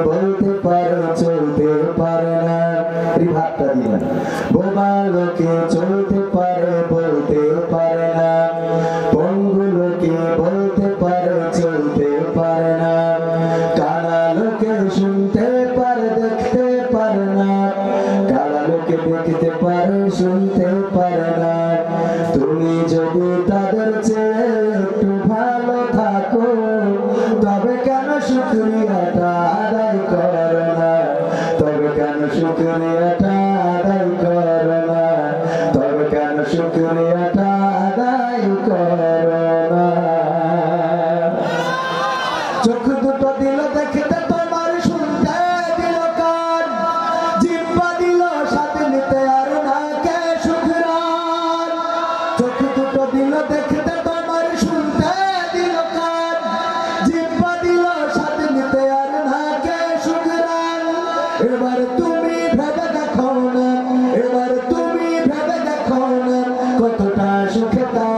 বলতে পারে চলতে পারে না, রিভাবটা দিবেন। বোবা লোকে চলতে পারে বলতে পারে না, পঙ্গু লোকে বলতে পারে চলতে পারে না, কানা লোকে শুনতে পারে দেখতে পারে না, কানা লোকে দেখতে পারে শুনতে পারে না। তুমি যদি তাদের চেয়ে একটু ভালো থাকো তবে কেন শুকরিয়াটা আদায় করো না, তবে কেন শুকরিয়াটা আদায় করো না, তবে কেন শুকরিয়াটা আদায় করো না। চোখ দুটো দিল দেখতে তোমার, শুনতে দিল কান, জিহ্বা দিল স্বাদ নিতে আর না কে শুকরান। চোখ দুটো দিল দেখতে তোমার, শুনতে দিল কান, জিহ্বা দিল স্বাদ নিতে আর না কে শুকরান। এবার তুমি ভেবে দেখো না, এবার তুমি ভেবে দেখো না কতটা সুখে তা,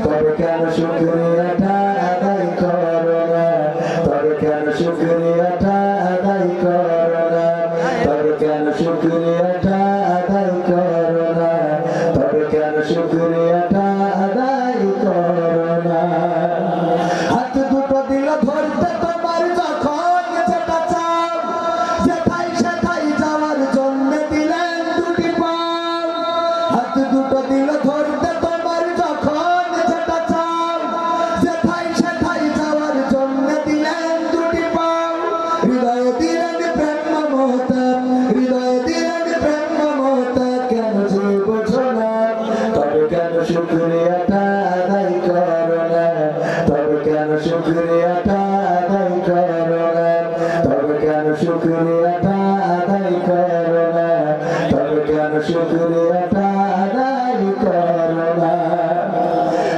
তবে কেন শুকরিয়াটা আদায় করো না, তবে কেন শুকরিয়াটা আদায় করো না, তবে কেন শুকরিয়াটা আদায় করো না, তবে কেন শুকরিয়াটা আদায় করো না। হাত দুটো দিল ধরতে তোমার যখন যেটা চাও, যেথায় সেথায় যাওয়ার জন্য দিলেন দুটি পাও। হাত দুটো দিল ধরতে তোমার যখন যেটা চাও, যেথায় সেথায় যাওয়ার জন্য দিলেন দুটি পাও। হৃদয়ে দিলেন প্রেম মমতা, হৃদয়ে দিলেন প্রেম মমতা, কেন যে বোঝো না, তবে কেন শুকরিয়াটা আদায় করো না, তবে কেন শুকরিয়াটা আদায় করো না, তবে কেন শুকরিয়াটা আদায় করো না, তবে কেন শুকরিয়াটা আদায় করো না।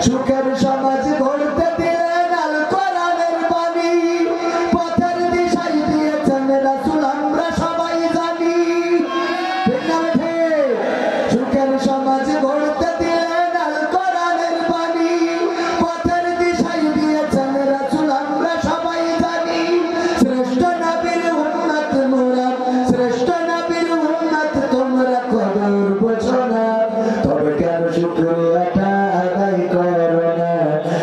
সুখের সমাজ গড়তে দিলেন আল কোরআনের বাণী, পথের দিশাই দিয়েছেন রাসূল আমরা সবাই জানি। সুখের সমাজ গড়তে দিলেন আল কোরআনের বাণী, পথের দিশাই দিয়েছেন রাসূল আমরা সবাই জানি। শ্রেষ্ঠ নবীর উম্মত মোরা, শ্রেষ্ঠ নবীর উম্মত তোমরা কদর বোঝো না, তবে কেন শুকরিয়াটা আদায় করো না,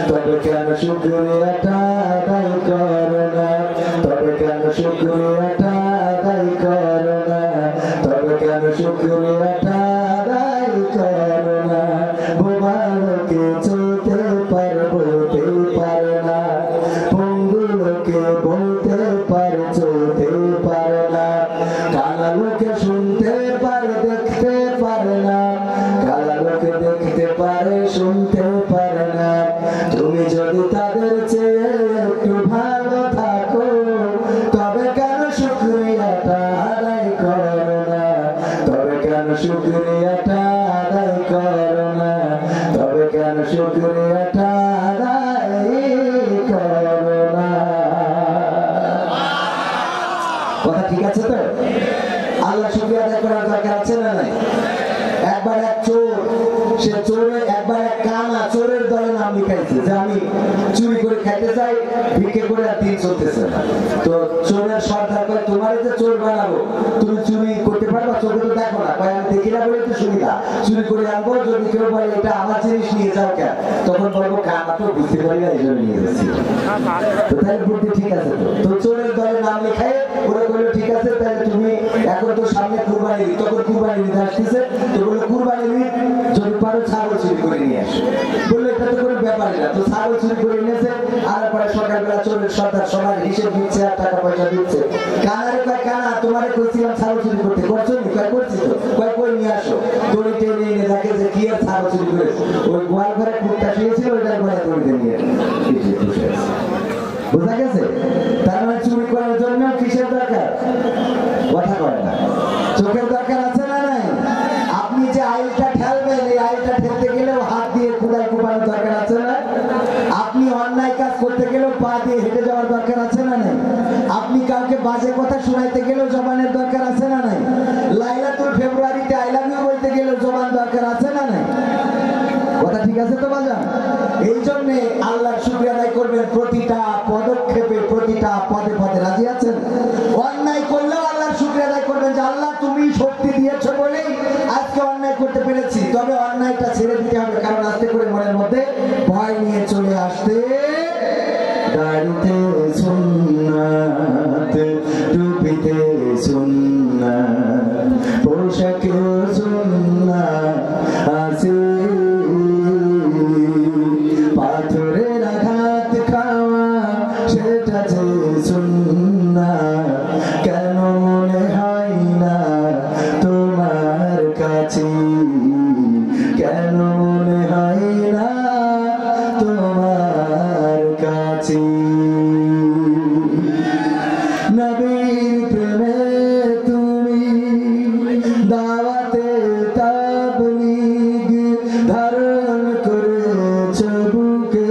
তবে কেন শুকরিয়াটা আদায় করো না, তবে কেন শুকরিয়াটা আদায় করো না, তবে কেন শুকরিয়াটা আদায় করো না। বোবা লোকে চলতে পারে বলতে পারে না, পঙ্গু লোকে বলতে পারে চলতে পারে না, কানা লোকে শুনতে পারে দেখতে পারে না, কানা লোকে দেখতে পারে শুনতে পারে না। তুমি যদি তাদের চেয়ে একটু ভালো থাকো তবে কেন শুকরিয়াটা আদায় করো না, তবে কেন শুকরিয়াটা আদায় করো না, তবে কেন শুকরিয়াটা আদায় করো না। কথা ঠিক আছে তো? আল্লাহ শুকরিয়া আদায় করার দরকার আছে না নাই? একবার এক চোর, সে চোরে একবার এক কানা চোরের দলে নাম লিখাইছে যে আমি চুরি করে খাইতে চাই, ভিক্ষে করে আর দিন চলতেছে না। তো চোরের সর্দার কয় তোমার যে চোর বানাবো, তুমি চুরি করতে পারবা? চোখে তো দেখো না। কয় আমি দেখি না বলে তো সুবিধা, চুরি করে আনবো, যদি কেউ বলে এটা আমার জিনিস নিয়ে যাও কেন, তখন বলবো কানা তো বুঝতে পারি না এই জন্য নিয়ে যাচ্ছি। তো তাই বুদ্ধি ঠিক আছে। তো চোরের দলে নাম লিখাই ওরা বললো ঠিক আছে, তাহলে তুমি এখন তো সামনে কুরবানি, তখন কুরবানি ঈদ আসতেছে, তো বললো কুরবানি ঈদ যদি পারো ছাগল চুরি করে নিয়ে আসো। বললো এটা তো কোনো ব্যাপারই না। তো ছাগল চুরি করে নিয়েছে, আর পরে সকালবেলা চোরের সর্দার সবার হিসেব দিচ্ছে আর টাকা পয়সা দিচ্ছে। কানারে কয় কানা তোমারে কইছিলাম ছাগল চুরি করতে, করছো নি? কয় করছি তো। কয় কই নিয়ে আসো। দড়ি টেনে এনে দেখে যে কি আর ছাগল চুরি করেছে, ওই গোয়াল ঘরে কুত্তা শুয়েছিল ওইটার ঘরে দড়িতে নিয়ে বোঝা গেছে? তার মানে চুরি করার জন্য কিসের দরকার? কথা কয় না, চোখের দরকার আছে না নাই? আপনি যে আইলটা ঠেলবেন, এই আইলটা ঠেলতে গেলেও হাত দিয়ে কোদাল কোপানোর দরকার আছে না? আপনি অন্যায় কাজ করতে গেলেও পা দিয়ে হেঁটে যাওয়ার দরকার আছে না নাই? আপনি কাউকে বাজে কথা শোনাইতে গেলেও জবানের দরকার আছে না নাই? লাইলাতুল ফেব্রুয়ারিতে আই লাভ ইউ বলতে গেলেও জবান দরকার আছে না নাই? কথা ঠিক আছে তো বাজান? এই জন্যে আল্লাহর শুকরিয়া আদায় করবেন প্রতিটা পদক্ষেপে, প্রতিটা পদে পদে। রাজি আছেন? শক্তি দিয়েছ বলেই আজকে অন্যায় করতে পেরেছি। তবে অন্যায়টা ছেড়ে দিতে হবে, কারণ আস্তে করে মনের মধ্যে ভয় নিয়ে চলে আসতে দাড়িতে সুন্নাত, টুপিতে সুন্নাত, পোশাকে সুন্নাত আছে, পাথরের আঘাত খাওয়া সেটা যে সুন্নাত, কেন মনে হয় না তোমার কাছে, কেন মনে হয় না তোমার কাছে। নবীর প্রেমে তুমি দাওয়াতে তাবলীগ ধারণ করেছ বুকে,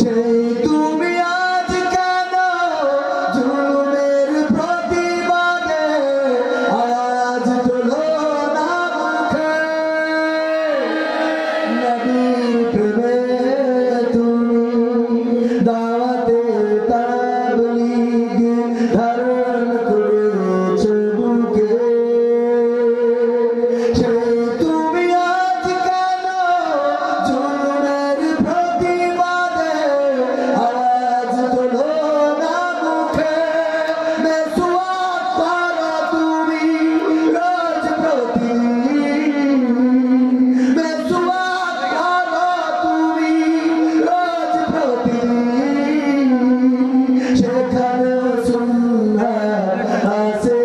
সেই তুমি আজ কেন জুলুমের প্রতিবাদে আওয়াজ তোলো না মুখে। নবীর প্রেমে তুমি দাওয়াতে তাবলীগ ধারণ করেছ বুকে, সেই তুমি আজ কেন জুলুমের প্রতিবাদে আওয়াজ তোলো না মুখে। মেসওয়াক করো তুমি রোজ প্রতিদিন, মেসওয়াক করো তুমি রোজ প্রতিদিন, সেখানেও সুন্নাত আছে।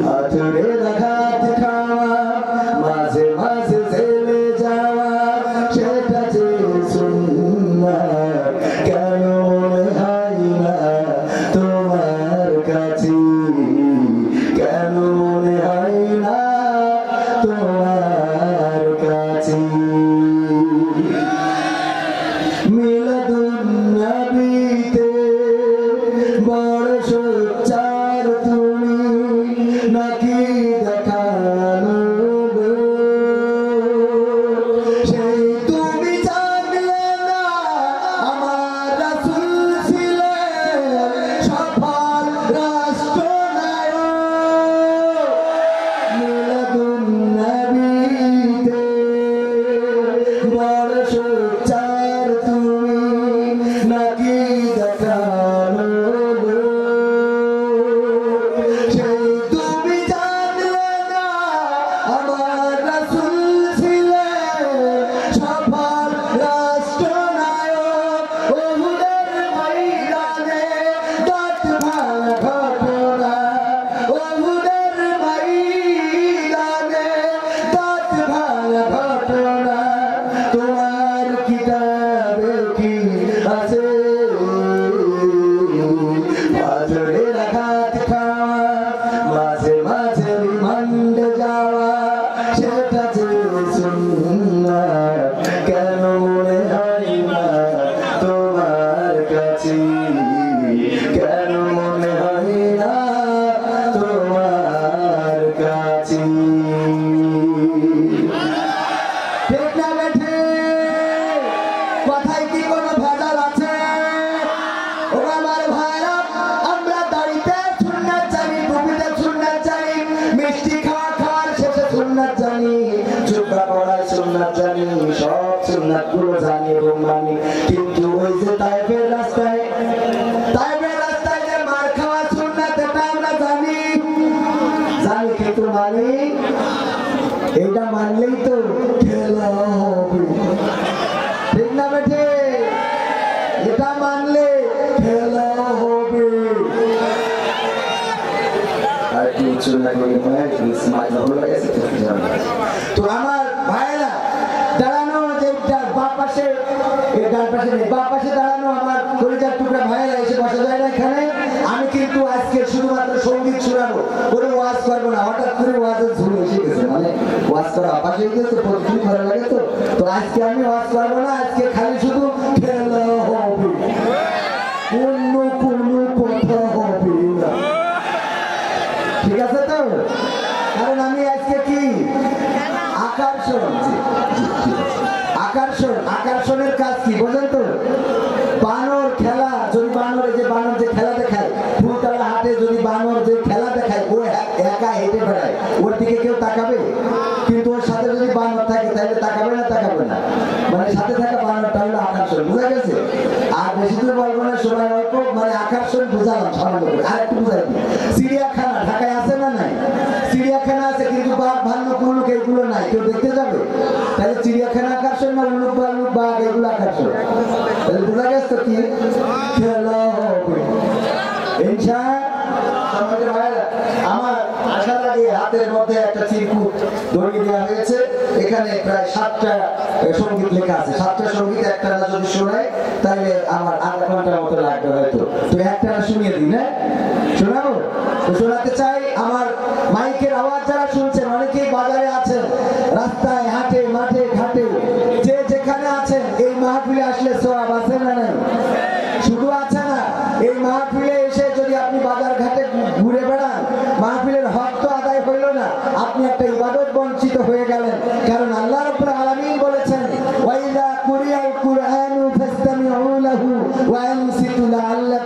পাথরের আঘাত খাওয়া, মাঝে মাঝে জেলে যাওয়া, সেটা যে সুন্নাত, কেন মনে হয় না তোমার কাছে, কেন মনে হয় না তোমার কাছে। মিলাদুন নবীতে বড় সোচ্চার তুমি, নাকি দেখানো সেই তুমি জানলে না আমার রাসূল ছিলেন সফল রাষ্ট্রনায়ক। মিলাদুন নবীতে বড় সোচ্চার তুমি, নাকি দেখানো সেই তুমি জানলে না আমার রাসূল ছিলেন সফল রাষ্ট্রনায়ক। ওহুদের ময়দানে দাঁত ভাঙা ঘটনা, ওহুদের ময়দানে দাঁত ভাঙা ঘটনা, তোমার কিতাবে কি আছে? পাথরের আঘাত খাওয়া, মাঝে মাঝে রিমান্ডে যাওয়া, সেটা যে সুন্নাত, কেন মনে হয় না তোমার কাছে, কেন মনে হয় না তোমার কাছে। ঠিক না বেঠে? কথায় কি কোনো ভেজাল আছে? ও আমার ভাইরা, আমরা দাড়িতে সুন্নাত জানি, টুপিতে সুন্নাত জানি, মিষ্টি খাওয়া খাওয়ার শেষে সুন্নাত জানি, জুব্বা পরার সুন্নাত জানি, সব সুন্নাত গুলো জানি এবং মানি। কিন্তু ওই যে তায়েফের রাস্তায় যে মার খাওয়া সুন্নাত, এটা আমরা জানি, কিন্তু মানি। এটা মানলেই তো খেলা হবে, ঠিক না বেঠে? এটা মানলে খেলা হবে। তো আমার ভাইরা দাঁড়ানো, যে বাঁ পাশে দাঁড়ানো আমার কলিজার টুকরা ভাইরা এসে বসা যায় না এখানে। আমি কিন্তু আজকে শুধুমাত্র সঙ্গীত শোনাবো, কোনো ওয়াজ করবো না। হঠাৎ করে ওয়াজের ঝুল এসে গেছে, মানে ওয়াজ করা অভ্যাস হয়ে গেছে, প্রতিদিন ভালো লাগে। তো আজকে আমি ওয়াজ করবো না, আজকে খালি শুধু খেলা হবে, অন্য কোনো কথা হবে না, ঠিক আছে তো? কারণ আমি আজকে কি আকর্ষণের কাজ কি বোঝেন তো? বানর খেলা, যদি বানর যে খেলা দেখায়, ফুলতলা গেছে। আর বেশি দূর বলবো না, সময় অল্প, মানে আকর্ষণ বুঝালাম সামান্য করে। আর একটু বুঝাই দিই, চিড়িয়াখানা ঢাকায় আছে না নাই? চিড়িয়াখানা আছে, কিন্তু বাঘ ভাল্লুক কুল্লুক এগুলো নাই, কেউ দেখতে যাবে? তাহলে চিড়িয়াখানা আকর্ষণ না উল্লুক ভাল্লুক বাঘ এগুলো আকর্ষণ? তাহলে বোঝা গেছে তো কি খেলা হবে আমার আসার আগে হাতের মধ্যে একটা চিরকুট ধরিয়ে দেওয়া হয়েছে। এখানে প্রায় 7টা সঙ্গীত লেখা আছে। 7টা সঙ্গীত একটা না যদি শোনায় তাহলে আমার আধা ঘন্টার মতো লাগবে হয়তো। তো একটা না শুনিয়ে দিই, না শোনাবো? তো শোনাতে চাই। আমার মাইকের আওয়াজ যারা শুনছেন, অনেকেই বাজারে আছেন, রাস্তায় হাটে মাঠে ঘাটে, যে যেখানে আছেন, এই মাহফিলে আসলে সওয়াব আছে না নাই? শুধু আছে না, এই মাহফিলে এসে যদি আপনি বাজার ঘাটে ঘুরে বেড়ান, মাহফিলের হক তো আদায় হইল না, আপনি একটা ইবাদত বঞ্চিত হয়ে গেলেন। কারণ আল্লাহ রাব্বুল আলামিন বলেছেন, ওয়াইযা কুরিয়াল কুরআনু ফাসতামিউ লাহু ওয়া আনসিতু লাআল্লাকুম